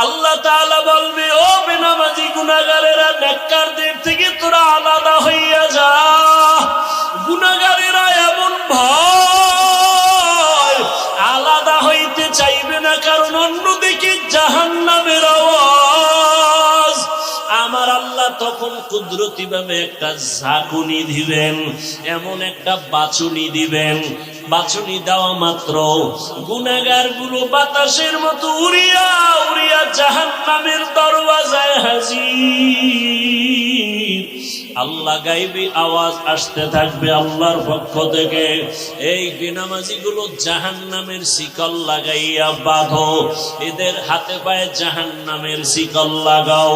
আল্লাহ তাআলা বলবে, ও বেনামাজি গুনাহগারেরা, নেককারদের থেকে তোরা আলাদা হইয়া যা। গুনাহগারেরা এমন ভয়, আলাদা হইতে চাইবে না, কারণ অন্যদিকে জাহান্নামের আওয়াজ। আমার আল্লাহ তখন কুদরতি ভাবে একটা ঝাঁকুনি দিবেন, এমন একটা বাচুনি দিবেন। বাচুনি দেওয়া মাত্র গুনাহগার গুলো বাতাসের মতো উড়িয়া উড়িয়া জাহান্নামের দরওয়াজায় হাজির। আল্লাহ গায়বী আওয়াজ আসতে থাকবে আল্লাহর পক্ষ থেকে, এই বেনামাজি গুলো জাহান্নামের শিকল লাগাইয়া বাঁধো, এদের হাতে পায়ে জাহান্নামের শিকল লাগাও।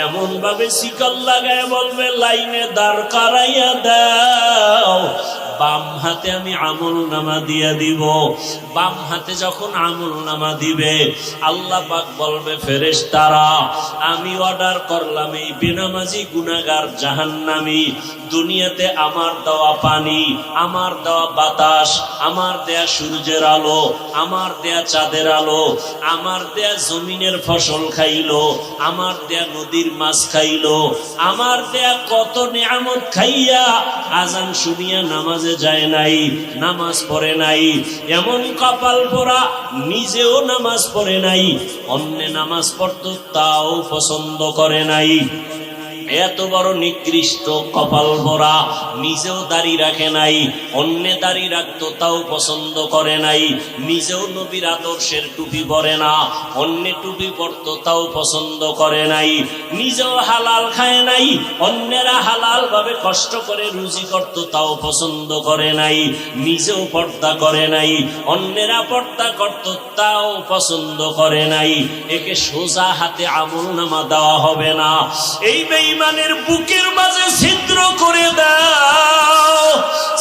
এমন ভাবে শিকল লাগায় বলবে, লাইনে দাঁড় করাইয়া দাও। বাম হাতে আমি আমল নামা দিয়া দিব। বাম হাতে যখন আমল নামা দিবে, আল্লাহ পাক বলবে, ফেরেশতারা, আমি অর্ডার করলাম এই বেনামাজি গুনাহগার জাহান্নামী দুনিয়াতে আমার দেওয়া পানি, আমার দেওয়া বাতাস, আমার দেয়া সূর্যের আলো, আমার দেয়া চাঁদের আলো, আমার দেয়া জমিনের ফসল খাইলো, আমার দেয়া নদীর মাছ খাইলো, আমার দেয়া কত নিয়ামত খাইয়া আজান শুনিয়া নামাজে যায় নাই, নামাজ পড়ে নাই। এমন কপাল পোড়া, নিজেও নামাজ পড়ে নাই, অন্য নামাজ পড়তো তাও পছন্দ করে নাই। এত বড় নিকৃষ্ট কপাল ভরা, নিজেও দাড়ি রাখে নাই, অন্য দাড়ি রাখতো তাও পছন্দ করে নাই, নিজেও নবীর আদর্শের টুপি পরে না, অন্য টুপি পরতো তাও পছন্দ করে নাই, নিজেও হালাল খায় নাই, অন্যেরা হালাল ভাবে কষ্ট করে রুজি করতো তাও পছন্দ করে নাই, নিজেও পর্দা করে নাই, অন্যেরা পর্দা করতো তাও পছন্দ করে নাই। একে সোজা হাতে আমলনামা দেওয়া হবে না। এই বেঈমানের বুকের মাঝে ছিদ্র করে দাও,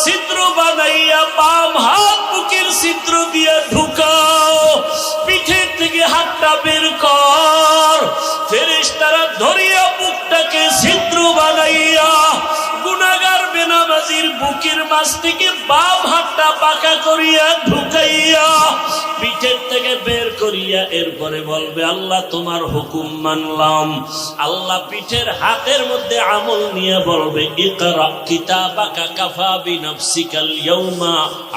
ছিদ্র বানাইয়া বাম হাত বুকের ছিদ্র দিয়ে ঢুকাও, পিঠের থেকে হাতটা বের কর। ফেরেশতারা ধরিয়া বুকটাকে ছিদ্র বানাইয়া গুনাহগার বেনামাজির বুকের মাঝ থেকে বাম হাতটা পাকা করিয়া ঢুকাইয়া পিঠের থেকে বের করিয়া এরপরে বলবে, আল্লাহ তোমার হুকুম মানলাম। আল্লাহ পিঠের হাতের মধ্যে আমল নিয়ে বলবে, ইকরা কিতাবাকা কাফা বিনাফসিকাল ইয়াউমা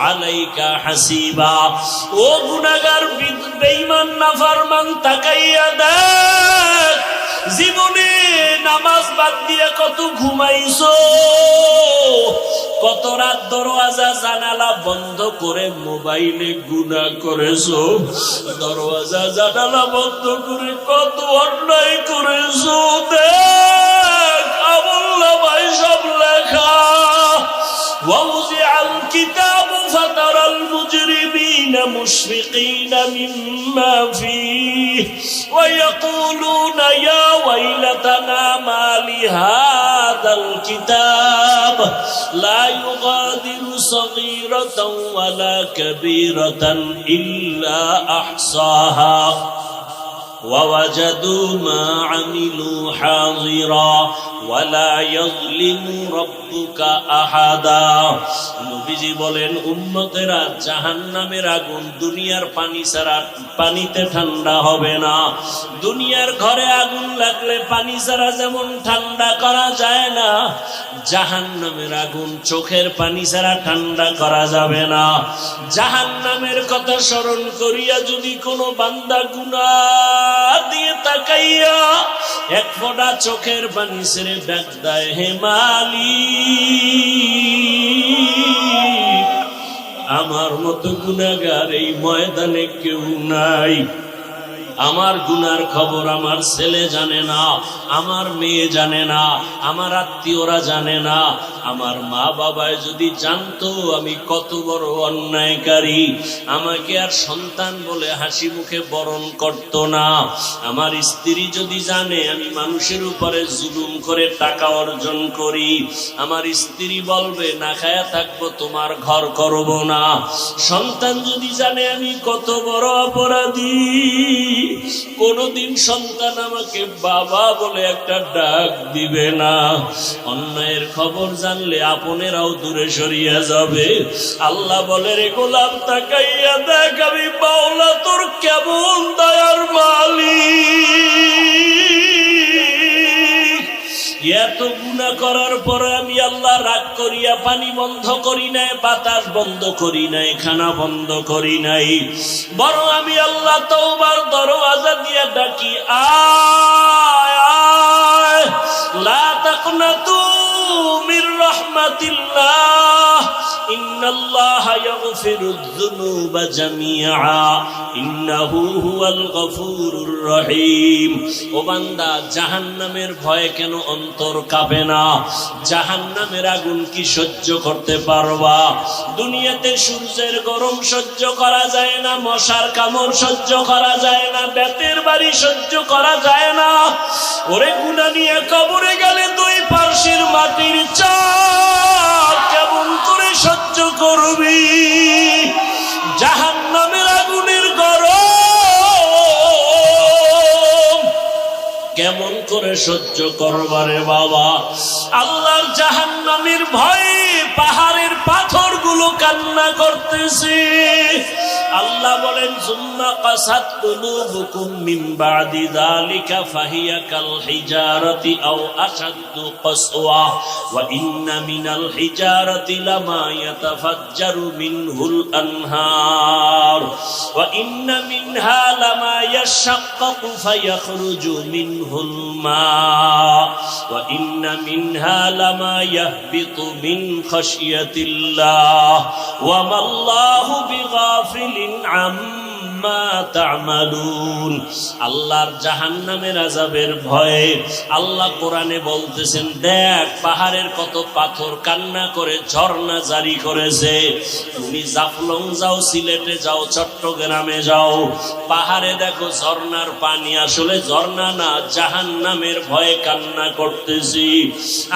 আলাইকা হাসিবা। ও গুনাহগার বেঈমান নাফরমান, তাকাইয়া দেখ, জীবনে নামাজ বাদ দিয়ে কত ঘুমাইছো, কত রাত দরওয়াজা জানালা বন্ধ করে মোবাইলে গুনাহ করেছো, দরওয়াজা জানালা বন্ধ করে কত অন্যায় করেছো। দেখ আমলনামায় সব লেখা। ووضع الكتاب فترى المجرمين مشفقين مما فيه ويقولون يا ويلتنا ما لهذا الكتاب لا يغادر صغيرة ولا كبيرة إلا أحصاها ووجدوا ما عملوا حاضرا ولا يظلم ربك أحدا। নবীজি বলেন, উম্মতেরা, জাহান্নামের আগুন দুনিয়ার পানি ছাড়া পানিতে ঠান্ডা হবে না। দুনিয়ার ঘরে আগুন লাগলে পানি ছাড়া যেমন ঠান্ডা করা যায় না, জাহান্নামের আগুন চোখের পানি ছাড়া ঠান্ডা করা যাবে না। জাহান্নামের কথা স্মরণ করিয়া যদি কোনো বান্দা গুনাহ দিয়ে তাকাইয়া এক ফোঁটা চোখের পানি ছেড়ে ডাক দেয়, হে মালিক, আমার মতো গুনাহগার এই ময়দানে কেউ নাই। আমার গুনার খবর আমার ছেলে জানে না, আমার মেয়ে জানে না, আমার আত্মীয়রা জানে না। আমার মা বাবায় যদি জানতো আমি কত বড় অন্যায়কারী, আমাকে আর সন্তান বলে হাসি মুখে বরণ করত না। আমার স্ত্রী যদি জানে আমি মানুষের উপরে জুলুম করে টাকা অর্জন করি, আমার স্ত্রী বলবে না খায়া থাকবো, তোমার ঘর করব না। সন্তান যদি জানে আমি কত বড় অপরাধী, কোনদিন সন্তান আমাকে বাবা বলে একটা ডাক দিবে না। অন্যায়ের খবর জানলে আপনেরাও দূরে সরিয়া যাবে। আল্লাহ বলে, রে গোলাম, তাকাইয়া দেখ আমি মাওলা তোর কেমন দয়ার মালিক। এত গুনাহ করার পরে আমি আল্লাহ রাগ করিয়া পানি বন্ধ করি নাই, বাতাস বন্ধ করি নাই, খানা বন্ধ করি নাই, বরং আমি আল্লাহ তওবার দরওয়াজা দিয়া ডাকি, আয় আয়, লা তাকনাতু মির রাহমাতিল্লাহ, ইন্নাল্লাহা ইয়াগফিরুয যুনুবা জামিআ, ইন্নাহু হুয়াল গফুরুর রহিম। ও বান্দা, জাহান্নামের ভয়ে কেন অন্তর কাঁপে না? জাহান্নামের আগুন কি সহ্য করতে পারবা? দুনিয়াতে সূর্যের গরম সহ্য করা যায় না, মশার কামড় সহ্য করা যায় না, বেতের বাড়ি সহ্য করা যায় না। ওরে গুনাহ নিয়ে কবরে গেলে দুই পার্শ্বের মাটির চাপ কেমন করে সহ্য করবি? জাহান্নামের আগুনের গরম কেমন করে সহ্য করবারে বাবা? আল্লাহর জাহান্নামের ভয়ে পাহাড়ের পাথরগুলো কান্না করতেছে। আল্লাহ বলেন, সুম্মা কাসাত কুলুবুকুম মিন বাদি যালিকা ফাহিয়া কাল হিজারাতি আও আশাদ্দু কাসওয়া ওয়া ইন্না মিনাল হিজারাতি লামা ইয়াতাফাজ্জারু মিনহুল আনহার ওয়া ইন্না মিনহা লামা ইয়াশাক্কাকু ফায়াখরুজু মিনহুল মা ওয়া ইন্না মিনহা লামা ইয়াহবিতু মিন খাশিয়াতিল্লাহ ওয়া মাল্লাহু বিগাফিল আম্মা তা'মালুন। আল্লাহর জাহান্নামের আযাবের ভয়ে আল্লাহ কোরআনে বলতেছেন, দেখ পাহাড়ের কত পাথর কান্না করে ঝর্ণা জারি করেছে। তুমি জাফলং যাও, সিলেটে যাও, চট্টগ্রামে যাও, পাহাড়ে দেখো ঝর্ণার পানি আসলে ঝর্ণা না, জাহান্নামের ভয়ে কান্না করতেছি।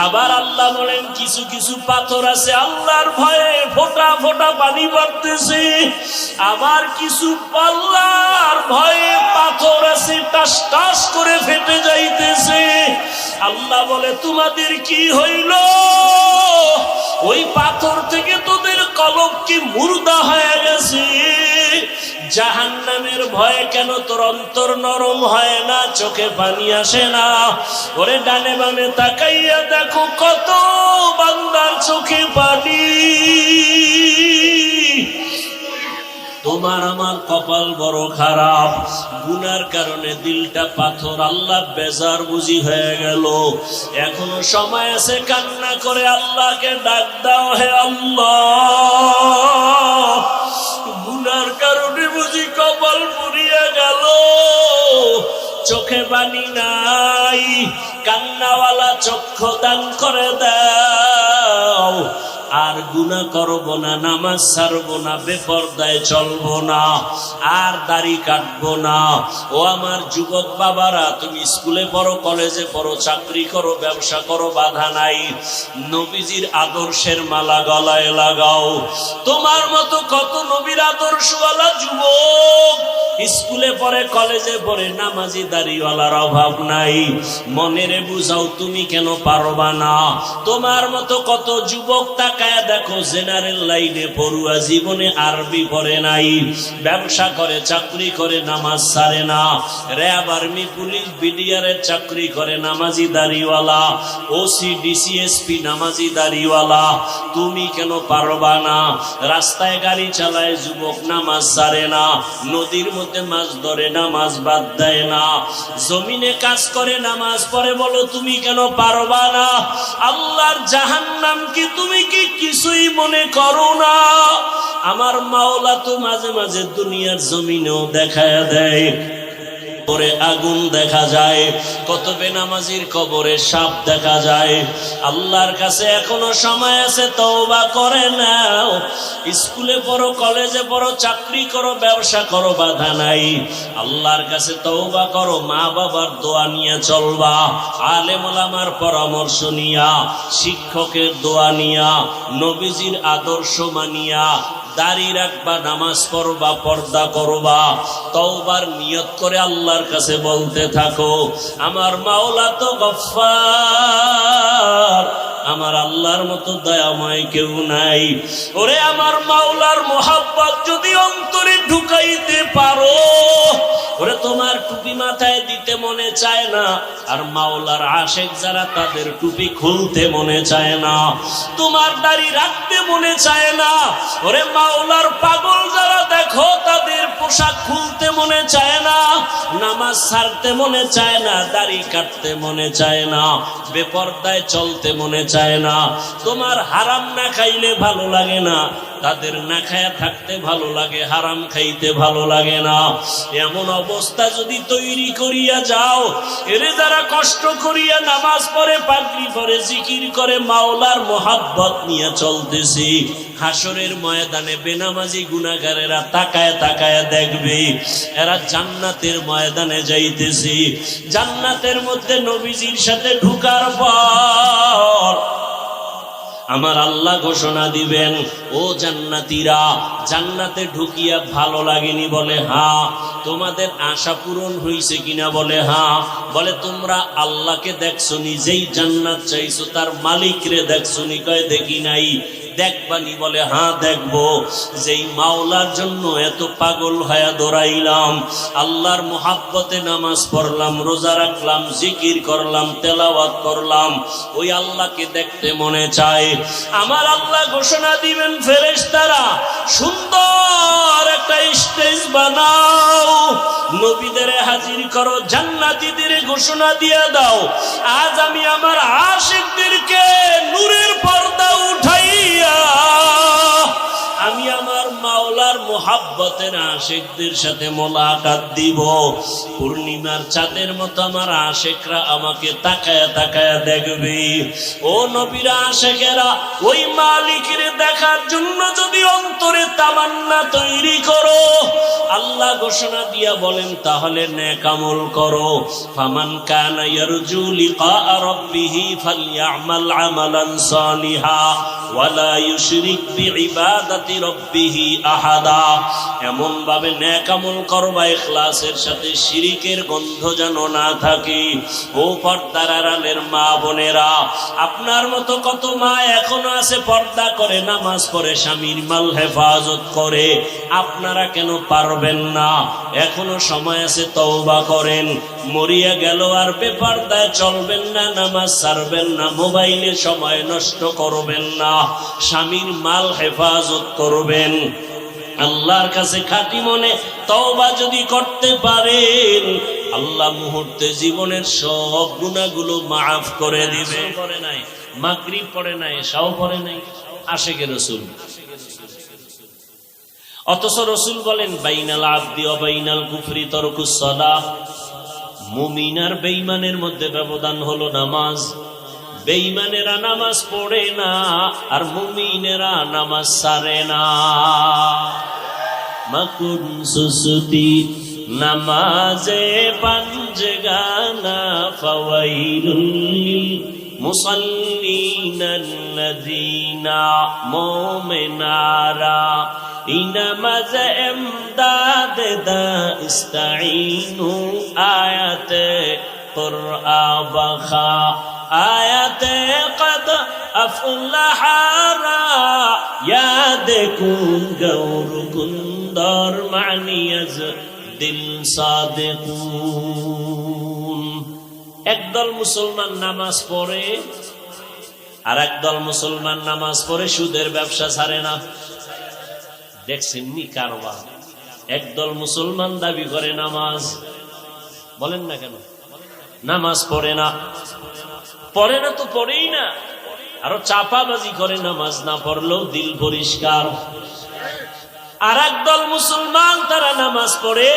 আবার আল্লাহ বলেন, কিছু কিছু পাথর আছে আল্লাহর ভয়ে ফোঁটা ফোঁটা পানি পড়তেছে। আবার কিছু আল্লাহর ভয়ে পাথর আছে টাস টাস করে ফেটে যাইতেছে। আল্লাহ বলে, তোমাদের কি হইল? ওই পাথর থেকে তোদের কলব কি মুর্দা হয়ে গেছে? জাহান্নামের ভয়ে কেন তোর অন্তর নরম হয় না, চোখে পানি আসে না? ওরে ডানে বামে তাকাইয়া দেখো কত বান্দার চোখে পানি। তোমার আমার কপাল বড় খারাপ, গুনার কারণে দিলটা পাথর। আল্লাহ বেজার বুঝি হয়ে গেল। এখনো সময় আছে, কান্না করে আল্লাহকে ডাক দাও, হে আল্লাহ, গুনার কারণে বুঝি কপাল পুড়িয়া গেল, চোখে পানি নাই, কান্নাওয়ালা চক্ষু দান করে দাও। আর গুনাহ করব না, নামাজ ছাড়বো না, বেপরদায় চলবো না, আর দাড়ি কাটবো না। ও আমার যুবক বাবারা, তুমি স্কুলে পড়ো, কলেজে পড়ো, চাকরি করো, ব্যবসা করো, বাধা নাই। নবীজির আদর্শের মালা গলায় লাগাও। তোমার মতো কত নবীর আদর্শওয়ালা যুবক স্কুলে পড়ে, কলেজে পড়ে, নামাজি দাড়িওয়ালার অভাব নাই। মনেরে বুঝাও, তুমি কেন পারবা না? তোমার মতো কত যুবক তাকায় দেখো, জেনারেল লাইনে পড়ুয়া, জীবনে আরবি পড়ে নাই, ব্যবসা করে, চাকরি করে, নামাজ ছাড়ে না, র্যাব, আর্মি, পুলিশ, বিডিআরের চাকরি করে, নামাজি দাড়িওয়ালা, ওসি, ডিসিএসপি, নামাজি দাড়িওয়ালা। তুমি কেন পারবা না? রাস্তায় গাড়ি চালায় যুবক, নামাজ ছাড়ে না, নদীর মধ্যে মাছ ধরে, নামাজ বাদ দেয় না, জমিনে কাজ করে, নামাজ পড়ে। বলো, তুমি কেন পারবা না? আল্লাহর জাহান্নাম কি তুমি কি কিছুই মনে করো না? আমার মাওলা তো মাঝে মাঝে দুনিয়ার জমিনেও দেখায়া দেয়। কবরে আগুন দেখা যায়, কত বেনামাজির কবরে সাপ দেখা যায়। আল্লাহর কাছে এখনো সময় আছে, তওবা করে নাও। স্কুলে পড়ো, কলেজে পড়ো, চাকরি করো, ব্যবসা করো, বাধা নাই। আল্লাহর কাছে তওবা করো, মা বাবার দোয়া নিয়ে চলবা, আলেম ওলামার পরামর্শ নিয়া, শিক্ষকের দোয়া নিয়া, নবীজির আদর্শ মানিয়া দাড়ি রাখবা, নামাজ পড়বা, পর্দা করবা, তওবার নিয়ত করে আল্লাহর কাছে বলতে থাকো, আমার মাওলা তো গফফার, আমার আল্লাহর মতো দয়াময় কেউ নাই। ওরে আমার মাওলার মোহাব্বত যদি অন্তরে ঢুকাইতে পারো, ওরে তোমার টুপি মাথায় দিতে মনে চায় না, আর মাওলার আশেক যারা তাদের টুপি খুলতে মনে চায় না। তোমার দাড়ি রাখতে মনে চায় না, ওরে মাওলার পাগল যারা দেখো তাদের পোশাক খুলতে মনে চায় না, নামাজ ছাড়তে মনে চায় না, দাড়ি কাটতে মনে চায় না, বেপরদায় চলতে মনে চায় না। তোমার হারাম না খাইলে ভালো লাগে না, তাদের না খায়া থাকতে ভালো লাগে, হারাম খাইতে ভালো লাগে না। এমন অবস্থা যদি তৈরি করিয়া যাও, এরে যারা কষ্ট করিয়া নামাজ পড়ে, পাগড়ি পরে, জিকির করে, মাওলার মোহাব্বত নিয়ে চলতেছি, হাসরের ময়দানে বেনামাজি গুনাহগারেরা তাকায় তাকায় দেখবে এরা জান্নাতের ময়দানে যাইতেছি। জান্নাতের মধ্যে নবীজির সাথে ঢুকার পর আমার আল্লাহ ঘোষণা দিবেন, ও জান্নাতীরা, জান্নাতে ঢুকিয়া ভালো লাগেনি? বলে হ্যাঁ। তোমাদের আশা পূরণ হইছে কিনা? বলে হ্যাঁ। বলে তোমরা আল্লাহকে দেখছো, নিজেই জান্নাত চাইছো, তার মালিকরে দেখছো নি? কয় দেখি নাই। দেখবানি? বলে হ্যাঁ দেখবো। যেই মাওলার জন্য এত পাগল হয়ে দৌড়াইলাম, আল্লাহর মোহাব্বতে নামাজ পড়লাম, রোজা রাখলাম, জিকির করলাম, তেলাওয়াত করলাম, ওই আল্লাহকে দেখতে মনে চায়। আমার আল্লাহ ঘোষণা দিবেন, ফেরেশতারা সুন্দর একটা স্টেজ বানাও, নবীদের হাজির করো, জান্নাতীদের ঘোষণা দিয়ে দাও, আজ আমি আমার আশিকদেরকে নূরের পর্দা উঠাইয়া আমি আমার মাওলার মোহাব্বতের আশিকদের সাথে মোলাকাত দিব। পূর্ণিমার চাঁদের মতো আমার আশিকরা আমাকে তাকায়া তাকায়া দেখবে। ও নবীর আশিকেরা, ওই মালিকের দেখার জন্য যদি অন্তরে তামান্না তৈরি করো, আল্লাহ ঘোষণা দিয়া বলেন, তাহলে নেক আমল করো। ফামান কানা ইয়ারজু লিকা রাব্বিহি ফালইআমাল আমালান সালিহা ওয়ালা ইউশরিক বিইবাদাতি রাব্বিহি আহাদা। এমন ভাবে নেক আমল করবা ইখলাসের সাথে, শিরিকের গন্ধ যেন না থাকে। ও পর্দার আড়ালের মা বোনেরা, আপনার মতো কত মা এখনো আছে পর্দা করে, নামাজ পড়ে, স্বামীর মাল হেফাজত করে, আপনারা কেন পারবেন না? এখনো সময় আছে, তওবা করেন। মরিয়া গেল আর বেপরদায় চলবেন না, নামাজ ছাড়বেন না, মোবাইলে সময় নষ্ট করবেন না, স্বামীর মাল হেফাজত করবেন। আল্লাহর কাছে খাঁটি মনে তওবা যদি করতে পারেন, আল্লাহ মুহূর্তে জীবনের সব গুনাহগুলো মাফ করে দিবে। পড়ে নাই, মাগরিব পড়ে নাই, এশাও পড়ে নাই, আশিকে রাসূল। অথচ রাসূল বলেন, বাইনাল আবদি ওয়া বাইনাল কুফরি তারকুস সালাহ। মুমিন আর বেঈমানের মধ্যে ব্যবধান হলো নামাজ। বেঈমানেরা নামাজ পড়ে না, আর মুমিনেরা নামাজ ছাড়ে না। মাকুন সুসুতি নামাজে পাঞ্জগানা ফাওয়াইলুল লিল মুসাল্লিনাল্লাযীনা মুমিনারা ইনামাজ ইমদাদ দা ইস্তাঈনু আয়াতে কুরআ বাখা আয়াতে কদ আফলাহারা ইয়াদ কুন গৌর কুন্দর মানিয়াজ দিল সাদিকুন। একদল মুসলমান নামাজ পড়ে, আর একদল মুসলমান নামাজ পড়ে সুদের ব্যবসা ছাড়ে না। দেখছেন নি কারবার? একদল মুসলমান দাবি করে নামাজ, বলেন না কেন? নামাজ পড়ে না, পড়ে না তো পড়েই না, আরো চাপাবাজি করে, নামাজ না পড়লেও দিল পরিষ্কার। আর একদল মুসলমান তারা নামাজ পড়ে,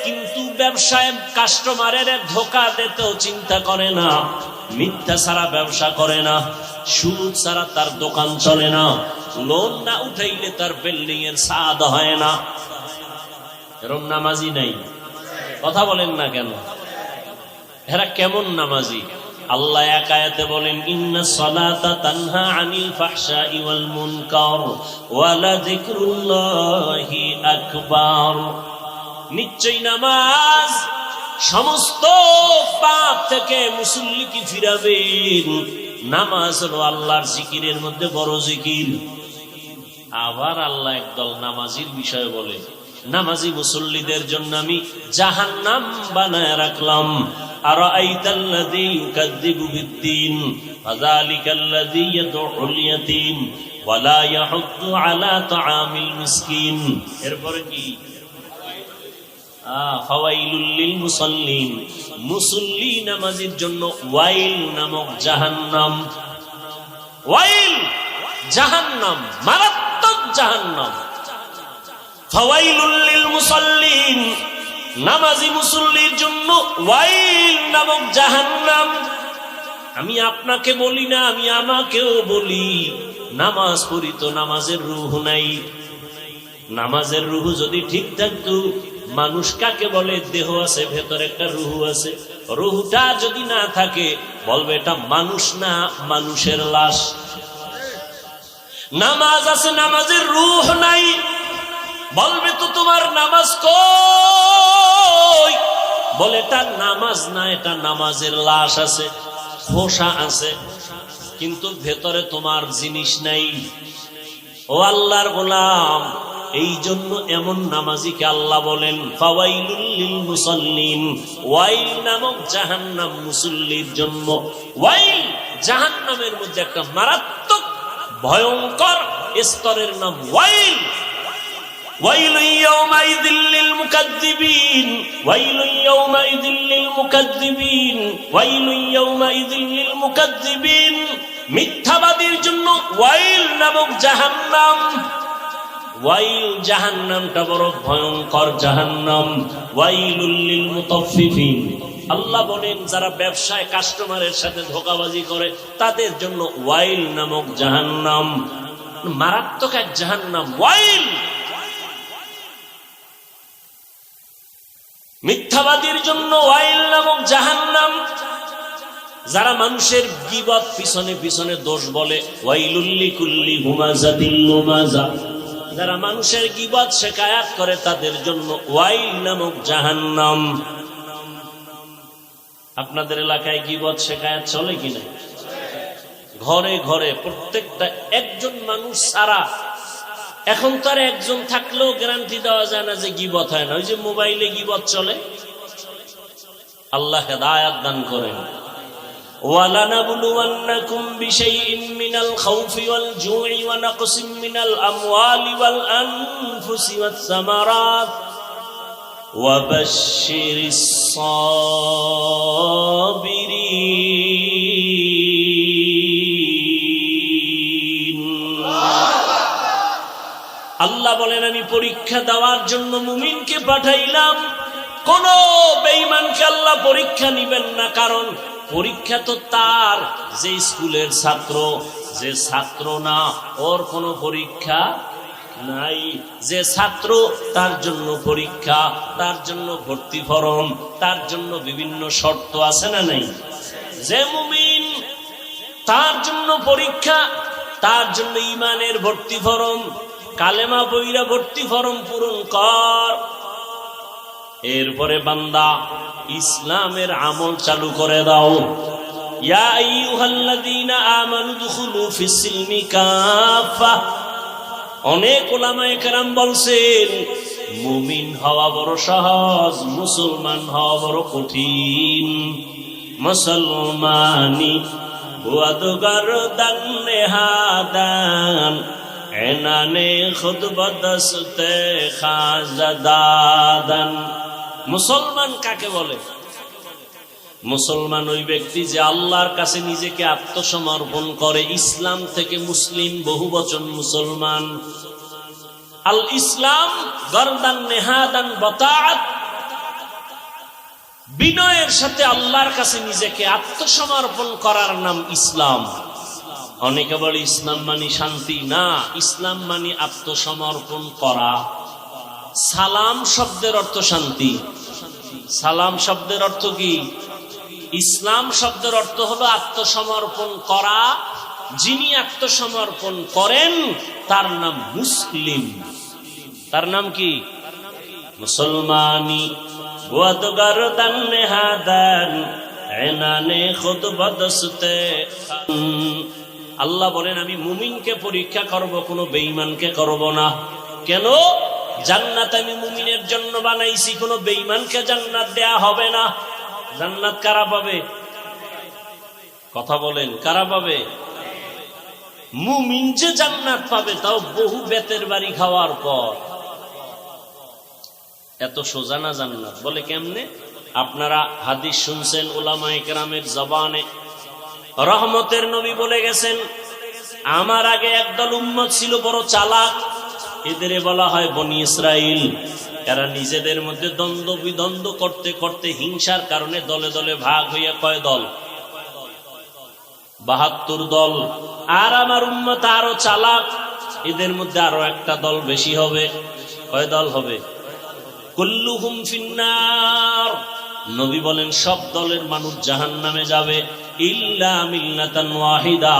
কিন্তু ব্যবসায় কাস্টমারের ধোকা দিতেও চিন্তা করে না, মিথ্যা ছাড়া ব্যবসা করে না, সুদ ছাড়া তার দোকান চলে না, লোন না উঠাইলে তার বিল্ডিং এর ছাদ হয় না। এরকম নামাজি নাই, কথা বলেন না কেন? এরা কেমন নামাজি? আল্লাহ এক আয়াতে বলেন, ইন্নাস সালাতা তানহা আনিল ফাহশাই ওয়াল মুনকার ওয়া লাযিকরুল্লাহি আকবার। নিশ্চয় নামাজ সমস্ত পাপ থেকে মুসল্লিকে ফিরাবেন। নামাজ হলো আল্লাহর জিকিরের মধ্যে বড় জিকির। আবার আল্লাহ একদল নামাজির বিষয় বলে, নামাজি মুসল্লিদের জন্য আমি জাহান্নাম বানায় রাখলাম। আরাআইতাল্লাযী ইউকাযযিবু বিদ্দীন ফাযালিকাল্লাযী ইয়াদউল ইয়াতীম ওয়া লা ইয়াহুদ্দু আলা তাআমিল মিসকিন। এরপরে কি? ফাওয়াইলুল লিল মুসাল্লিন, মুসল্লি নামাজির জন্য ওয়াইল নামক জাহান্নাম। ওয়াইল জাহান্নাম, মারাত্মক জাহান্নাম। ফাওয়াইলুল লিল মুসাল্লিন, নামাজি মুসল্লির জন্য ওয়াইল নামক জাহান্নাম। আমি আপনাকে বলি না, আমি আমাকেও বলি, নামাজ পড়ি তো নামাজের রূহ নাই। নামাজের রূহ যদি ঠিক থাকতো, মানুষ কাকে বলে? দেহ আছে, ভেতরে একটা রূহ আছে। রূহটা যদি না থাকে, বলবে এটা মানুষ না, মানুষের লাশ। নামাজ আছে, নামাজের রূহ নাই, বলবে তো তোমার নামাজ কই? বলে এটা নামাজ না, এটা নামাজের লাশ আছে, খোসা আছে, কিন্তু ভেতরে তোমার জিনিস নাই। ও আল্লাহর গোলাম, এই জন্য এমন নামাজিকে আল্লাহ বলেন ফাওয়াইলুল লিল মুসাল্লিন, ওয়াইল নামক জাহান্নাম মুসল্লির জন্য। ওয়াইল জাহান্নামের মধ্যে একটা মারাত্মক ভয়ঙ্কর স্তরের নাম ওয়াইল। ওয়াইলুল ইয়াওমাইযিল লিল মুকাজ্জিবিন, ওয়াইলুল ইয়াওমাইযিল লিল মুকাজ্জিবিন, ওয়াইলুল ইয়াওমাইযিল লিল মুকাজ্জিবিন। মিথ্যাবাদীর জন্য ওয়াইল নামক জাহান্নাম। ওয়াইল জাহান্নামটা বড় ভয়ঙ্কর জাহান্নাম। ওয়াইলুল লিল মুতাফফিফিন, আল্লাহ বলেন যারা ব্যবসায় কাস্টমারের সাথে ধোঁকাবাজি করে তাদের জন্য ওয়াইল নামক জাহান্নাম। মারাত্মক এক জাহান্নাম ওয়াইল। মিথ্যাবাদীর জন্য ওয়াইল নামক জাহান্নাম। যারা মানুষের গীবত পিছনে পিছনে দোষ বলে, ওয়াইলুল লিকুল্লি হুমাযাতিল লুমাযা, যারা মানুষের গীবত শিকায়াত করে তাদের জন্য ওয়াইল নামক জাহান্নাম। আপনাদের এলাকায় গীবত শিকায়াত চলে কিনা? ঘরে ঘরে প্রত্যেকটা একজন মানুষ ছাড়া, এখন তো আর একজন থাকলেও গ্যারান্টি দেওয়া যায় না যে গীবত হয় না। ওই যে মোবাইলে গীবত চলে। আল্লাহ হেদায়েত দান করেন। وَلَنَبْلُوَنَّكُمْ بِشَيْءٍ مِّنَ الْخَوْفِ وَالْجُوعِ وَنَقْصٍ مِّنَ الْأَمْوَالِ وَالْأَنفُسِ وَالثَّمَرَاتِ وَبَشِّرِ الصَّابِرِينَ। আল্লাহ বলেন আমি পরীক্ষা দেওয়ার জন্য মুমিনকে পাঠাইলাম। কোন বেঈমানকে আল্লাহ পরীক্ষা নিবেন না, কারণ পরীক্ষা তো তার যে স্কুলের ছাত্র, যে ছাত্র না ওর কোনো পরীক্ষা নাই। যে ছাত্র তার জন্য পরীক্ষা, তার জন্য ভর্তি ফরম, তার জন্য বিভিন্ন শর্ত আছে না নাই? যে মুমিন তার জন্য পরীক্ষা, তার জন্য ঈমানের ভর্তি ফরম, কালেমা পয়রা ভর্তি ফরম পূরণ কর। এরপরে বান্দা ইসলামের আমল চালু করে দাও। ইয়া আইয়ুহাল্লাযীনা আমানু দুখুলু ফিস-সিলমি কাফা। অনেক উলামায়ে কেরাম বলছেন মুমিন হওয়া বড় সহজ, মুসলমান হওয়া বড় কঠিন। মুসলমানি বুয়াদগার দান নেহাদান, এনানে খুদ বদস্তে খাজাদাদান। মুসলমান কাকে বলে? মুসলমান ওই ব্যক্তি যে আল্লাহর কাছে নিজেকে আত্মসমর্পণ করে। ইসলাম থেকে মুসলিম বহুবচন মুসলমান। আল ইসলাম গরদান নেহাদান বতাআত, বিনয়ের সাথে আল্লাহর কাছে নিজেকে আত্মসমর্পণ করার নাম ইসলাম। অনেকে বলে ইসলাম মানে শান্তি। না, ইসলাম মানে আত্মসমর্পণ করা। সালাম শব্দের অর্থ শান্তি। সালাম শব্দের অর্থ কি? ইসলাম শব্দের অর্থ হলো আত্মসমর্পণ করা। যিনি আত্মসমর্পণ করেন তার নাম মুসলিম। তার নাম কি? মুসলমানি ওয়াদগার দান নেহাদান, এনানে খুদ বদস্তে। আল্লাহ বলেন আমি মুমিনকে পরীক্ষা করব, কোনো বেঈমানকে করব না। কেন? জান্নাত আমি মুমিনের জন্য বানাইছি, কোনো বেঈমানকে জান্নাত দেয়া হবে না। জান্নাত কারা পাবে? কথা বলেন, কারা পাবে? মুমিন যে জান্নাত পাবে, তাও বহু বেতের বাড়ি খাওয়ার পর। এত সোজা না জান্নাত। বলে কেমনে? আপনারা হাদিস শুনছেন উলামায়ে কেরামের জবানে, রহমতের নবী বলে গেছেন, আমার আগে একদল উম্মত ছিল বড় চালাক, এদের বলা হয় বনি ইসরাইল। এরা নিজেদের মধ্যে দ্বন্দ্ব বিদ্বন্দ্ব করতে করতে হিংসার কারণে দলে দলে ভাগ হইয়া কয় দল? ৭২ দল। আর আমার উম্মত আরো চালাক, এদের মধ্যে আরো একটা দল বেশি হবে। কয় দল হবে? কুল্লুহুম ফিন্নার। নবী বলেন সব দলের মানুষ জাহান্নামে যাবে, ইল্লা মিল্লাতান ওয়াহিদা,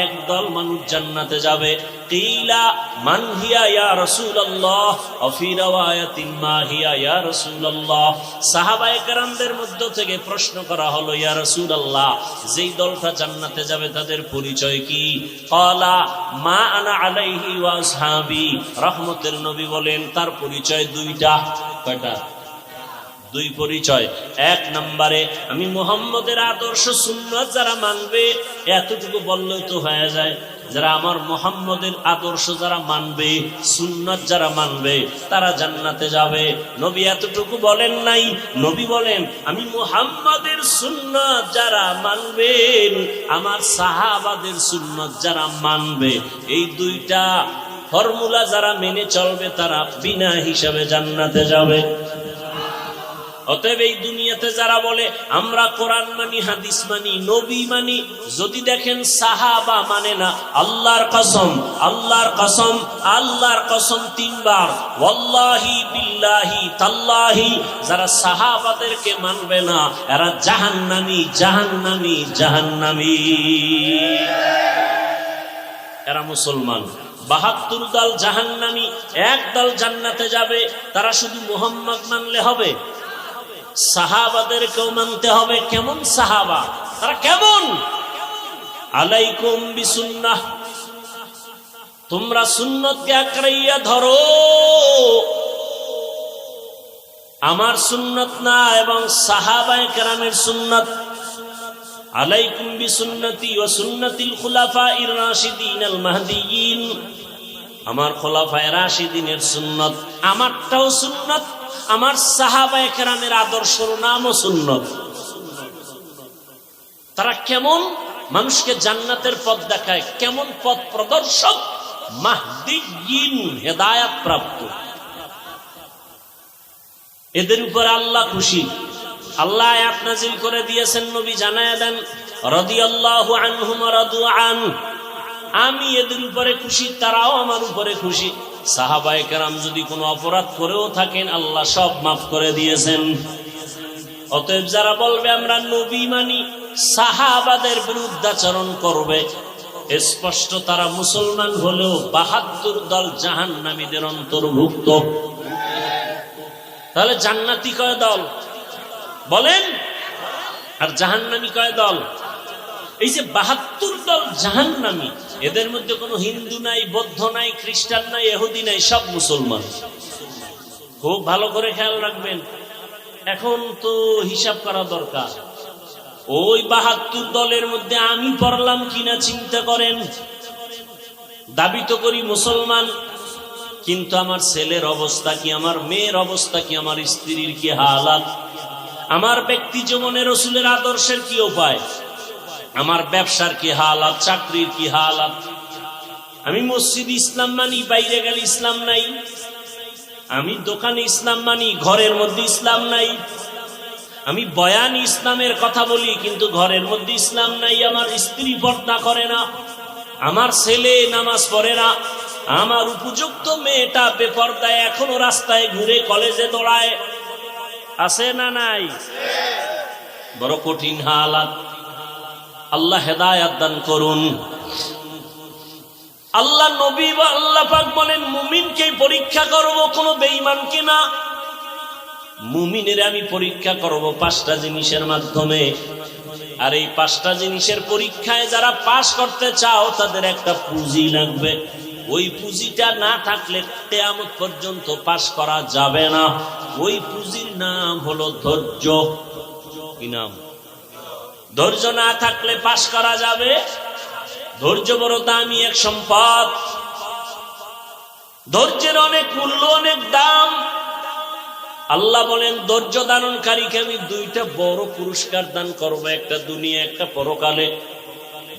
এক দল মানুষ জান্নাতে যাবে। কিলা মান হিয়া ইয়া রাসূলুল্লাহ, ওয়া ফি riwayatin মা হিয়া ইয়া রাসূলুল্লাহ। সাহাবায়ে কেরামদের মধ্য থেকে প্রশ্ন করা হলো, ইয়া রাসূলুল্লাহ, যেই দলটা জান্নাতে যাবে তাদের পরিচয় কি? ক্বালা মা আনা আলাইহি ওয়া আসহাবি। রহমতের নবী বলেন তার পরিচয় দুইটা। কয়টা? দুই পরিচয়। এক নম্বরে আমি মুহাম্মদের আদর্শ সুন্নাত যারা মানবে, এতটুকু বললেই তো হয়ে যায়, যারা আমার মুহাম্মদের আদর্শ যারা মানবে, সুন্নাত যারা মানবে, তারা জান্নাতে যাবে। নবী এতটুকু বলেন নাই, নবী বলেন আমি মুহাম্মদের সুন্নাত যারা মানবেন, আমার সাহাবাদের সুন্নাত যারা মানবে, এই দুইটা ফর্মুলা যারা মেনে চলবে, তারা বিনা হিসাবে জান্নাতে যাবে। অতএব এই দুনিয়াতে যারা বলে আমরা কোরআন মানি, হাদিস মানি, নবী মানি, যদি দেখেন সাহাবা মানে না, আল্লাহর কসম, আল্লাহর কসম, আল্লাহর কসম 3 বার, ওয়াল্লাহি বিল্লাহি তাল্লাহি, যারা সাহাবাদেরকে মানবে না, এরা জাহান্নামী, জাহান্নামী, জাহান্নামী। এরা মুসলমান। ৭২ দল জাহান্নামী, এক দল জান্নাতে যাবে। তারা শুধু মুহাম্মদ মানলে হবে? সাহাবাদেরকেও মানতে হবে। কেমন সাহাবা? তারা কেমন? আলাইকুম বিসুন্নাহ, তোমরা সুন্নতকে আঁকড়াইয়া ধরো। আমার সুন্নত না, এবং সাহাবায়ে কেরামের সুন্নত। আলাইকুম বিসুন্নতি ওয়া সুন্নাতিল খুলাফাইর রাশিদিনাল মাহদিয়িন, আমার খোলাফায়ে রাশিদিনের সুন্নত, আমারটাও সুন্নত, আমার সাহাবায়ে কেরামের আদর্শের নামও সুন্নত। তারা কেমন? মানুষকে জান্নাতের পথ দেখায়, কেমন পথ প্রদর্শক? মাহদিয়িন, হেদায়েত প্রাপ্ত। এদের উপর আল্লাহ খুশি। আল্লাহ আয়াত নাযিল করে দিয়েছেন, নবী জানায়া দেন, রাদিয়াল্লাহু আনহুম ওয়া রাদু আন, আমি এদের উপরে খুশি, তারাও আমার উপরে খুশি। সাহাবায়ে কেরাম যদি কোনো অপরাধ করেও থাকেন, আল্লাহ সব মাফ করে দিয়েছেন। অতএব যারা বলবে আমরা নবী মানি, সাহাবাদের বিরুদ্ধাচরণ করবে, স্পষ্ট তারা মুসলমান হলেও ৭২ দল জাহান্নামীদের অন্তর্ভুক্ত। তাহলে জান্নাতি কয় দল বলেন, আর জাহান্নামী কয় দল? এই যে ৭২ দল জাহান্নামী, এদের মধ্যে কোনো হিন্দু নাই, বৌদ্ধ নাই, খ্রিস্টান নাই, ইহুদি নাই, সব মুসলমান। খুব ভালো করে খেয়াল রাখবেন। এখন তো হিসাব করা দরকার, ওই ৭২ দলের মধ্যে আমি পড়লাম কিনা চিন্তা করেন। দাবি তো করি মুসলমান, কিন্তু আমার ছেলের অবস্থা কি, আমার মেয়ের অবস্থা কি, আমার স্ত্রীর কি হালাত, আমার ব্যক্তি জীবনে রাসূলের আদর্শের কি উপায়, আমার ব্যবসার কি হালাত, চাকরির কি হালাত। আমি মসজিদ ইসলাম মানি, বাইরে গেলে ইসলাম নাই। আমি দোকানে ইসলাম মানি, ঘরের মধ্যে ইসলাম নাই। আমি বয়ান ইসলামের কথা বলি, কিন্তু ঘরের মধ্যে ইসলাম নাই। আমার স্ত্রী পর্দা করে না, আমার ছেলে নামাজ পড়ে না, আমার উপযুক্ত মেয়েটা বেপর্দায় এখনো রাস্তায় ঘুরে, কলেজে দৌড়ায়। আছে না নাই? বড় কঠিন হালাত। আল্লাহ হেদায়েত দান করুন। আল্লাহ নবী বা আল্লাহ পাক বলেন, মুমিনকে পরীক্ষা করব, কোনো বেঈমানকে না। মুমিনের আমি পরীক্ষা করব 5টা জিনিসের মাধ্যমে। আর এই 5টা জিনিসের পরীক্ষায় যারা পাশ করতে চাও, তাদের একটা পুঁজি লাগবে। ওই পুঁজিটা না থাকলে কিয়ামত পর্যন্ত পাশ করা যাবে না। ওই পুঁজির নাম হলো ধৈর্য। কি নাম? ধৈর্য না থাকলে পাশ করা যাবে। ধৈর্য বড় দামি এক সম্পদ। ধৈর্যের অনেক মূল্য, অনেক দাম। আল্লাহ বলেন ধৈর্য ধারণকারীকে আমি দুইটা বড় পুরস্কার দান করবো, একটা দুনিয়া, একটা পরকালে।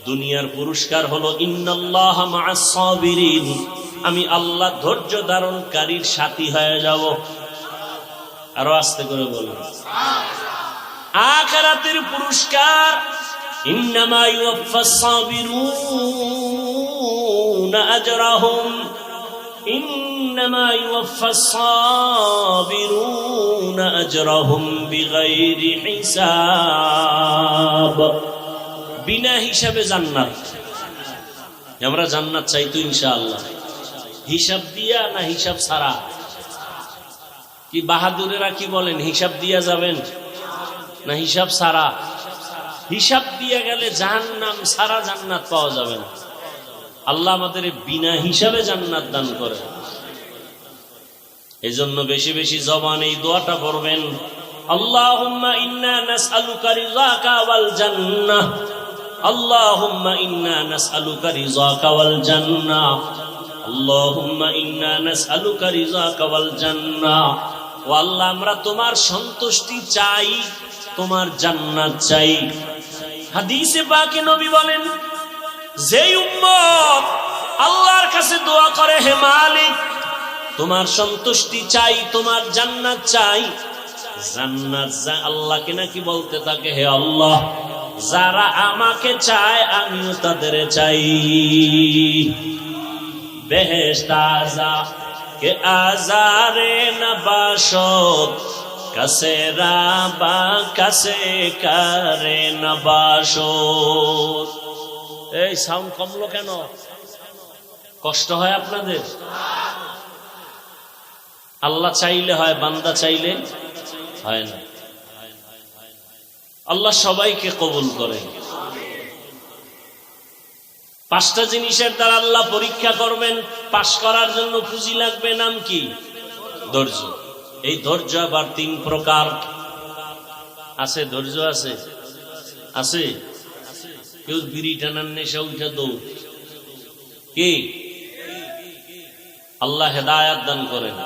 দুনিয়ার পুরস্কার হলো ইন্নাল্লাহা মা'আস সাবিরিন, আমি আল্লাহ ধৈর্য ধারণকারীর সাথী হয়ে যাব। আরো আস্তে করে বলুন। আখিরাতের পুরস্কার ইন্নামা ইউওয়াফাস সাবিরুনা আজরাহুম, ইন্নামা ইউওয়াফাস সাবিরুনা আজরাহুম বিগাইরি হিসাব। বিনা হিসাবে জান্নাত। আমরা জান্নাত চাই তো ইনশাআল্লাহ, হিসাব দিয়া না হিসাব ছাড়া? কি বাহাদুরেরা কি বলেন, হিসাব দিয়া যাবেন না হিসাব ছাড়া? হিসাব দিয়া গেলে জাহান্নাম, সারা জান্নাত পাওয়া যাবে না। আল্লাহ আমাদের বিনা হিসাবে জান্নাত দান করে। এই জন্য বেশি বেশি জবানে এই দোয়াটা পড়বেন, আল্লাহুম্মা ইন্না নাসআলুকা রিযাকা ওয়াল জান্নাহ, আল্লাহুম্মা ইন্না নাসআলুকা রিযাকা ওয়াল জান্নাহ, আল্লাহুম্মা ইন্না নাসআলুকা রিযাকা ওয়াল জান্নাহ। ও আল্লাহ, আমরা তোমার সন্তুষ্টি চাই, তোমার জান্নাত চাই। হাদিসে পাকে নবী বলেন, যে উম্মত আল্লাহর কাছে দোয়া করে, হে মালিক তোমার সন্তুষ্টি চাই, তোমার জান্নাত চাই, জান্নাত আল্লাহকে নাকি বলতে থাকে, হে আল্লাহ যারা আমাকে চায় আমিও তাদের চাই। বেহেশত আযা কে আজারে নবাশত, কাছে রাবা কাছে করে নবাশত। এই সাউন্ড কমলো কেন? কষ্ট হয় আপনাদের? আল্লাহ চাইলে হয়, বান্দা চাইলে হয় না। আল্লাহ সবাইকে কবুল করে। পাঁচটা জিনিসের দ্বারা আল্লাহ পরীক্ষা করবেন, পাশ করার জন্য পুঁজি লাগবে। নাম কি? ধৈর্য। এই ধৈর্য আবার তিন প্রকার আছে। ধৈর্য আছে আছে কেউ বিড়ি টানার নেশা উঠে দৌড়। কি? আল্লাহ হেদায়াত দান করেন।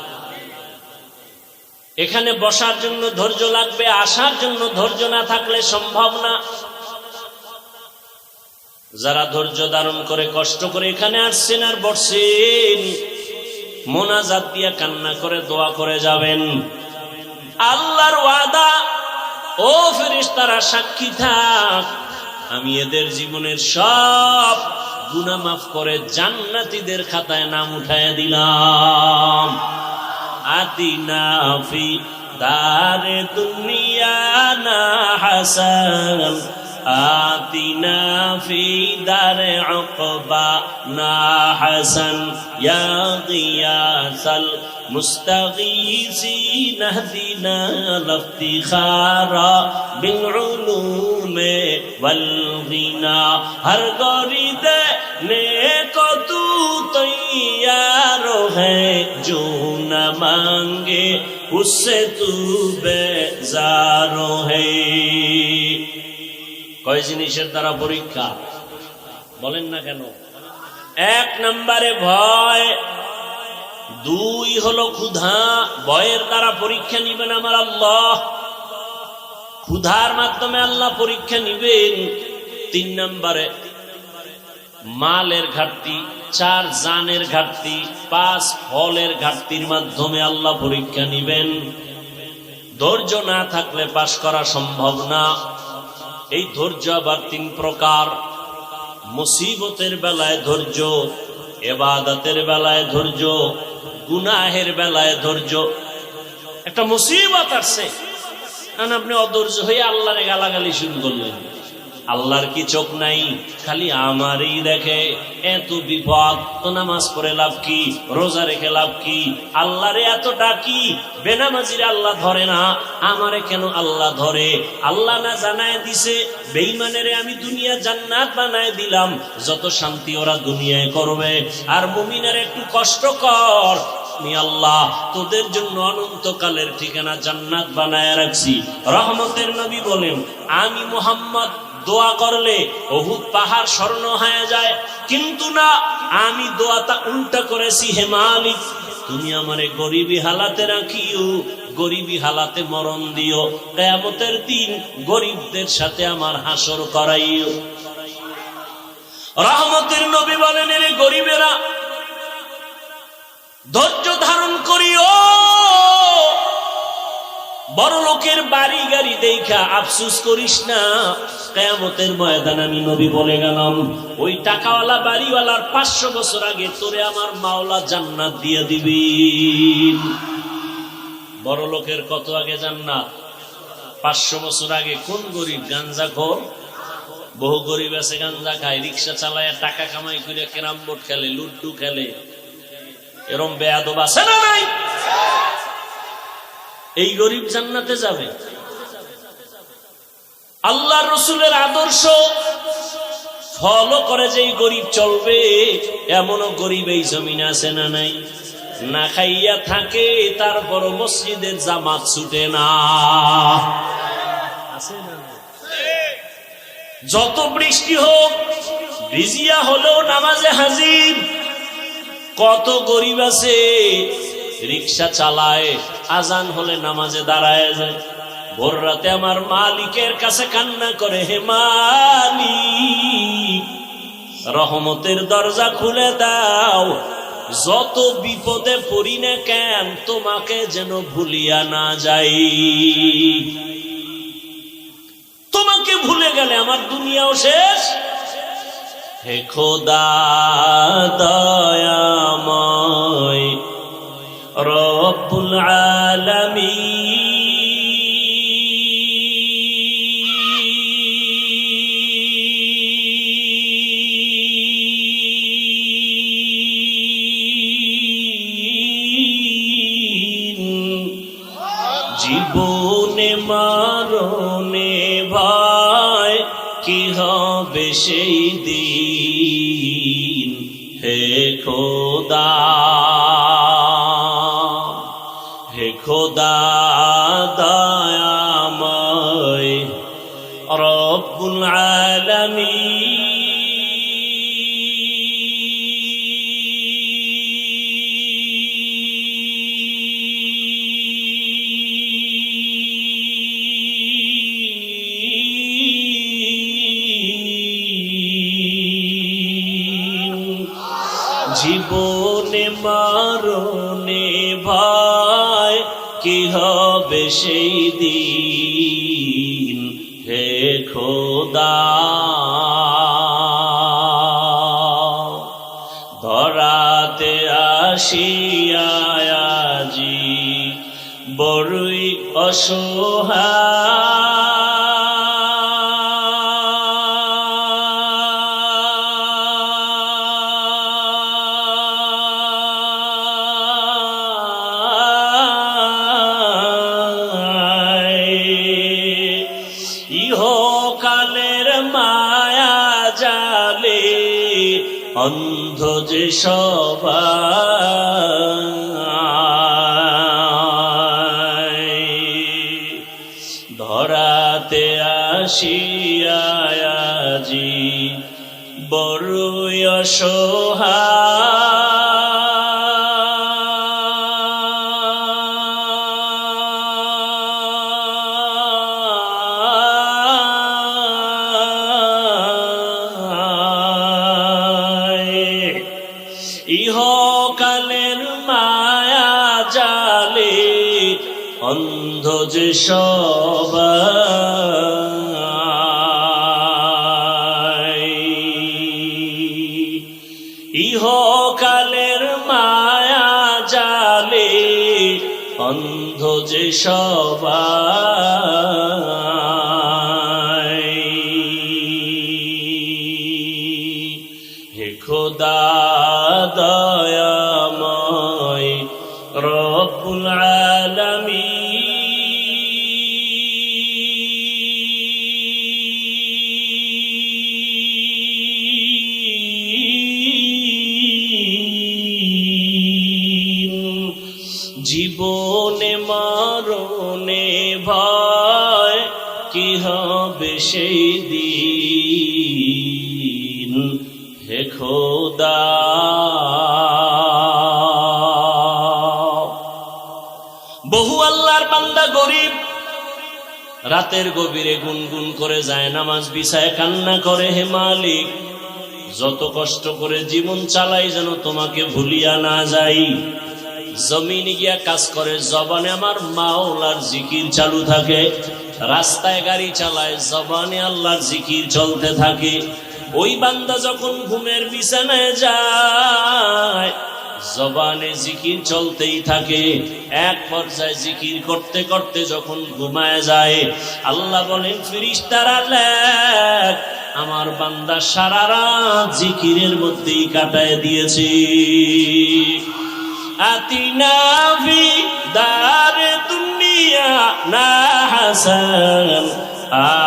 এখানে বসার জন্য ধৈর্য লাগবে, আসার জন্য ধৈর্য না থাকলে সম্ভব না। যারা ধৈর্য ধারণ করে কষ্ট করে এখানে আসছেন আর বসছেন, মোনাজাত দিয়া কান্না করে দোয়া করে যাবেন। আল্লাহর ওয়াদা, ও ফেরেশতারা সাক্ষী থাক, আমি এদের জীবনের সব গুনাহ মাফ করে জান্নাতীদের খাতায় নাম উঠায় দিলাম। আতিনা ফি দারে দুনিয়া না হাসান, আতিনা ফি দারে উকবা না হাসান, ইয়া গিয়াসাল মুস্তাগীসিন ইহদিনা লিফতিখারা বিল উলুমে ওয়াল গিনা। হর গরিদে নেকো তু তৈয়ার হ্যায়, जो न मांगे उससे तू बेजार है। কয় জিনিসের দ্বারা পরীক্ষা বলেন না কেন? এক নম্বরে ভয়, দুই হলো ক্ষুধা। ভয়ের দ্বারা পরীক্ষা নিবেন আমার আল্লাহ, ক্ষুধার মাধ্যমে আল্লাহ পরীক্ষা নিবেন। তিন নম্বরে মালের ঘাটতি, চার জানের ঘাটতি, পাঁচ ফলের ঘাটতির মাধ্যমে আল্লাহ পরীক্ষা নিবেন। ধৈর্য না থাকলে পাশ করা সম্ভব না। এই ধৈর্য আবার তিন প্রকার। মুসিবতের বেলায় ধৈর্য, ইবাদতের বেলায় ধৈর্য, গুনাহের বেলায় ধৈর্য। একটা মুসিবত আসছে, আপনি অধৈর্য হয়ে আল্লাহরে গালাগালি শুরু করলেন, আল্লাহর কি চোখ নাই? খালি আমারই দেখে। এত বিপদ তো নামাজ পড়ে লাভ কি, রোজা রেখে লাভ কি? আল্লাহরে এত ডাকি, বেনামাজিরে আল্লাহ ধরে না, আমারে কেন আল্লাহ ধরে? আল্লাহ না জানায় দিছে বেঈমানেরে আমি দুনিয়া জান্নাত বানায় দিলাম, যত শান্তি ওরা দুনিয়ায় করবে। আর মুমিনের একটু কষ্ট কর, আমি আল্লাহ তোদের জন্য অনন্তকালের ঠিকানা জান্নাত বানায় রাখছি। রহমতের নবী বলেন, আমি মুহাম্মদ দোয়া করলে উহুদ পাহাড় স্বর্ণ হয়ে যায়, কিন্তু না, আমি দোয়াটা উল্টা করেছি। হে মালিক, তুমি আমারে গরিবী হালাতে রাখিও, গরিবী হালাতে মরণ দিও, কিয়ামতের দিন গরিবদের সাথে আমার হাসর করাইও। রহমতের নবী বলেন, এরে গরিবেরা ধৈর্য ধারণ করিও, বড় লোকের বাড়ি গাড়ি দেখা আফসোস করিস না। কিয়ামতের ময়দান আমি নবী বলে গেলাম, ওই টাকাওয়ালা বাড়িওয়ালার 500 বছর আগে তোরে আমার মাওলা জান্নাত দিয়ে দিবেন। বড় লোকের কত আগে জান্নাত? 500 বছর আগে। কোন গরিব? গাঞ্জাখোর। বহু গরিব আছে গাঞ্জা খায়, রিক্সা চালায়, টাকা কামাই করে ক্যারাম বোর্ড খেলে, লুড্ডু খেলে। এরম বেয়াদব আছে না নাই? এই গরিব জান্নাতে যাবে? আল্লাহ রসুলের আদর্শ ফলো করে যেই গরিব চলবে, এমনও গরিব এই জমিনে আছে না নাই? না খাইয়া থাকে, তারপর মসজিদের জামাত ছুটে না, আছে না? যত বৃষ্টি হোক ভিজিয়া হলেও নামাজে হাজির। কত গরিব আছে রিক্সা চালায়, আজান হলে নামাজে দাঁড়ায় যায়, ভোর রাতে আমার মালিকের কাছে কান্না করে, হে মালিক রহমতের দরজা খুলে দাও, যত বিপদে পড়ি না কেন তোমাকে যেন ভুলিয়া না যাই। তোমাকে ভুলে গেলে আমার দুনিয়াও শেষ। হে খোদা দয়াময় রব্বুল আলামিন, জীবনে মরণে ভয় কি হবে সেই দিন। হে খোদা, হে খোদা দয়াময় রব্বুল আলামিন, জীবনে মরণে ভয় কি হবে সেই দিন। হে খোদা ধরাতে আসিয়া আজি বড়ই অসহায়, ইহকালের মায়া জালে অন্ধ যে সবাই, ধরাতে আসিয়া আজি বড়ই অসহায়, ইহকালের মায়া জালে অন্ধ যে সবাই, ইহকালের মায়া জালে অন্ধ যে সবাই। জীবনে মরণে ভয় কি হবে সেই দিন, হে খোদা। বহু আল্লাহর বান্দা গরিব রাতের গভীরে গুনগুন করে যায় নামাজ বিছায় কান্না করে, হে মালিক যত কষ্ট করে জীবন চালাই যেন তোমাকে ভুলিয়া না যাই। জমিনে গিয়া কাজ করে, জবানে আমার মাওলার জিকির চালু থাকে, রাস্তায় গাড়ি চালায়, জবানে আল্লাহর জিকির চলতে থাকে। ওই বান্দা যখন ঘুমের বিছানায় যায় জবানে জিকির চলতেই থাকে। এক পর্যায়ে জিকির করতে করতে যখন ঘুমায় যায়, আল্লাহ বলেন ফেরেশতারা লেখ, আমার বান্দা সারা রাত জিকিরের মধ্যেই কাটায় দিয়েছে। আতিনা ফি দারে দুনিয়া না হাসান,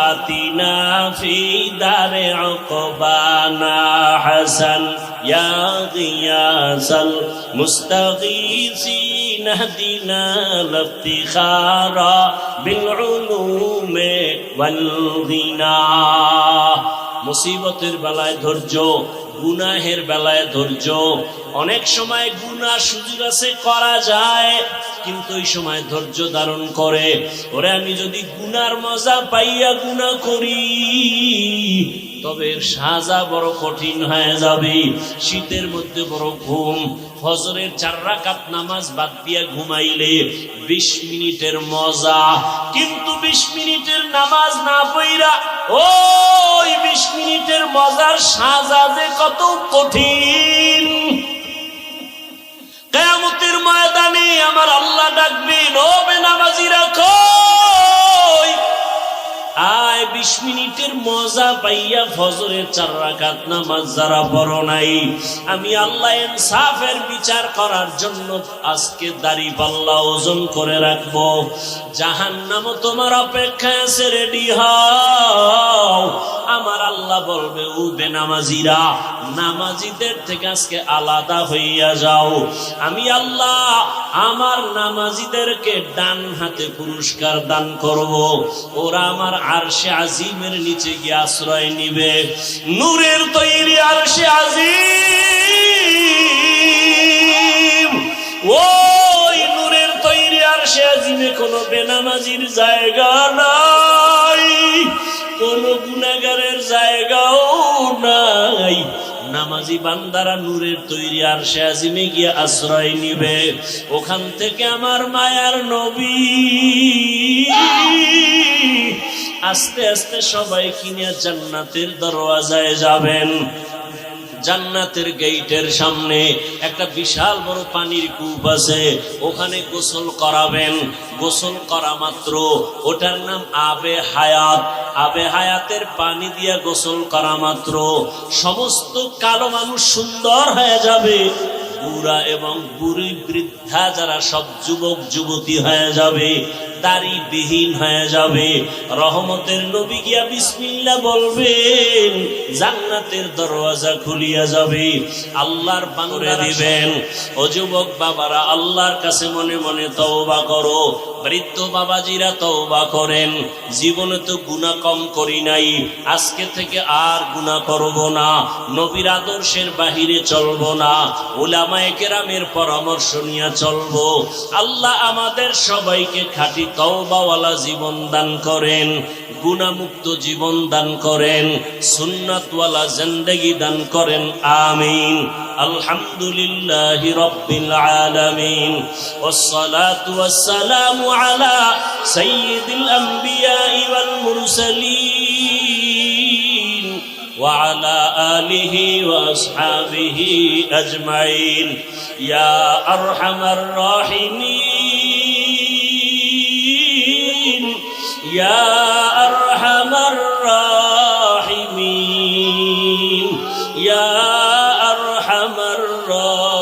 আতিনা ফি দারে উকবা না হাসান, ইয়া গিয়াসাল মুস্তাগীসিন হদিনা লিফতিখারা বিল উলুমে ওয়াল গিনা। মুসিবতের বেলায় ধৈর্য, গুনাহের বেলায় ধৈর্য। অনেক সময় গুনাহ সুযোগ আছে করা যায়, কিন্তু ওই সময় ধৈর্য ধারণ করে, ওরে আমি যদি গুনার মজা পাইয়া গুনাহ করি তবে এর সাজা বড় কঠিন হয়ে যাবে। শীতের মধ্যে বড় ঘুম, ফজরের 4 রাকাত নামাজ বাদ দিয়া ঘুমাইলে 20 মিনিটের মজা, কিন্তু 20 মিনিটের নামাজ না পড়া ওই 20 মিনিটের মজার সাজা যে কত কঠিন। কিয়ামতের ময়দানে আমার আল্লাহ ডাকবেন, ও বেনামাজিরা কই আয় 20 মিনিটের মজা পাইয়া ফজরের 4 রাকাত নামাজ যারা পড়ো নাই, আমি আল্লাহ ইনসাফের বিচার করার জন্য আজকে দাড়ি পাল্লা ওজন করে রাখবো। জাহান্নামও তোমার অপেক্ষায় আছে, রেডি হও। আমার আল্লাহ বলবে, ও বেনামাজিরা নামাজিদের থেকে আজকে আলাদা হইয়া যাও। আমি আল্লাহ আমার নামাজিদেরকে ডান হাতে পুরস্কার দান করব, ওরা আমার আরশে আজিমের নিচে গিয়ে আশ্রয় নিবে। নূরের তৈরি আরশে আজিম, ওই নূরের তৈরি আরশে আজিমে কোনো বেনামাজির জায়গা নাই, কোন গুনাহগারের জায়গাও নাই। নামাজি বান্দারা নূরের তৈরি আরশে আজিমে গিয়ে আশ্রয় নিবে। ওখান থেকে আমার মায়ার নবী আস্তে আস্তে সবাই কিনে জান্নাতের দরওয়াজায় যাবেন। জান্নাতের গেটের সামনে একটা বিশাল বড় পানির কূপ আছে, ওখানে গোসল করাবেন। গোসল করা মাত্র ওটার নাম আবে হায়াত। আবে হায়াতের পানি দিয়া গোসল করা মাত্র সমস্ত কালো মানুষ সুন্দর হয়ে যাবে, বুড়া এবং বুড়ি বৃদ্ধা যারা সব যুবক যুবতী হয়ে যাবে, দাড়িবিহীন হয়ে যাবে। রহমতের নবী গিয়া বিসমিল্লাহ বলবেন, জান্নাতের দরওয়াজা খুলিয়া যাবে, আল্লাহর বান্দা দিবেন। ও যুবক বাবারা আল্লাহর কাছে মনে মনে তওবা করো, বৃদ্ধ বাবাজিরা তওবা করেন। জীবনে তো গুনাহ কম করি নাই, আজকে থেকে আর গুনাহ করব না, নবীর আদর্শের বাহিরে চলব না, উলামায়ে কেরামের পরামর্শ নিয়ে চলব। আল্লাহ আমাদের সবাইকে খাঁটি তওবাওয়ালা জীবন দান করেন, গুনাহমুক্ত জীবন দান করেন, সুন্নাতওয়ালা জিন্দেগি দান করেন, আমিন। আলহামদুলিল্লাহি রাব্বিল আলামিন, ওয়াসসালাতু ওয়াসসালামু আলা সাইয়্যিদিল আমবিয়া ওয়াল মুরসালিন ওয়া আলা আলিহি ওয়া আসহাবিহি আজমাইন। ইয়া আরহামার রাহিমিন, ইয়া আরহামার রাহিমিন, ইয়া আরহামার রাহিমিন।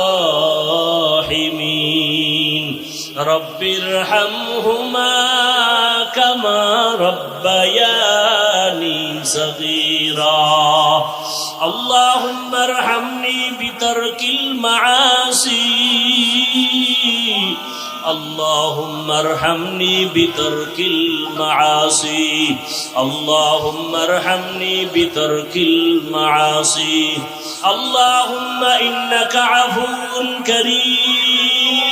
রব্বিরহামহুমা কামা রব্বায়ানি সগীরা। اللهم ارحمني بترك المعاصي، اللهم ارحمني بترك المعاصي اللهم ارحمني بترك المعاصي اللهم إنك عفو كريم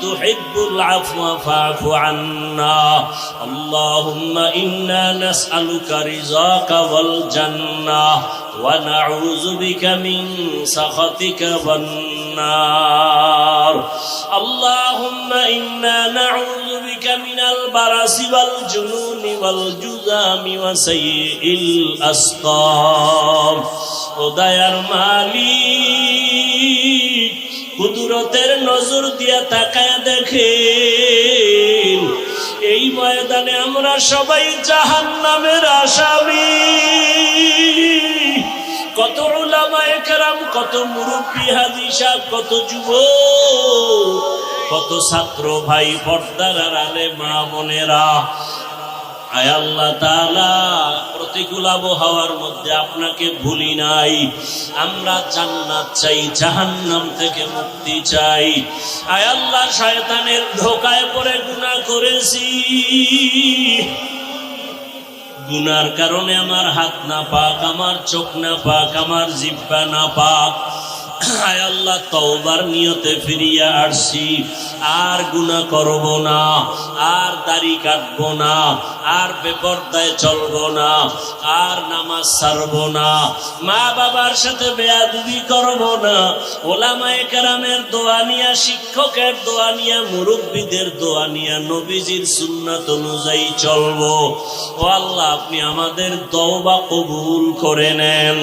تحب العفو فاعف عنا اللهم إنا نسألك رضاك والجنة ونعوذ بك من سخطك والنار اللهم إنا نعوذ بك من البرص والجنون والجذام وسيء الأسقام خداير মালিক কুদরতের নজর দিয়া তাকায় দেখেন এই ময়দানে আমরা সবাই জাহান্নামের আসামি কত উলামায়ে কেরাম কত মুরব্বি হাজী সাহেব কত যুবক কত ছাত্র ভাই পর্দার আড়ালে মা বোনেরা আয় আল্লাহ তাআলা প্রতিকূল আবহাওয়ার মধ্যে আপনাকে ভুলি নাই আমরা জান্নাত চাই জাহান্নাম থেকে মুক্তি চাই আয় আল্লাহ শয়তানের ধোঁকায় পড়ে গুনাহ করেছি গুনার কারণে আমার হাত না পাক আমার চোখ না পাক আমার জিহ্বা না পাক আয় আল্লাহ তওবার নিয়তে ফিরিয়া আসছি আর গুনাহ করব না আর দাড়ি কাটব না আর বেপরদায় চলব না আর নামাজ ছাড়ব না মা বাবার সাথে বেয়াদবি করব না ওলামায়ে কেরামের দোয়া নিয়া শিক্ষকের দোয়া নিয়া মুরব্বিদের দোয়া নিয়া নবীজির সুন্নাত অনুযায়ী চলব ও আল্লাহ আপনি আমাদের তওবা কবুল করে নেন।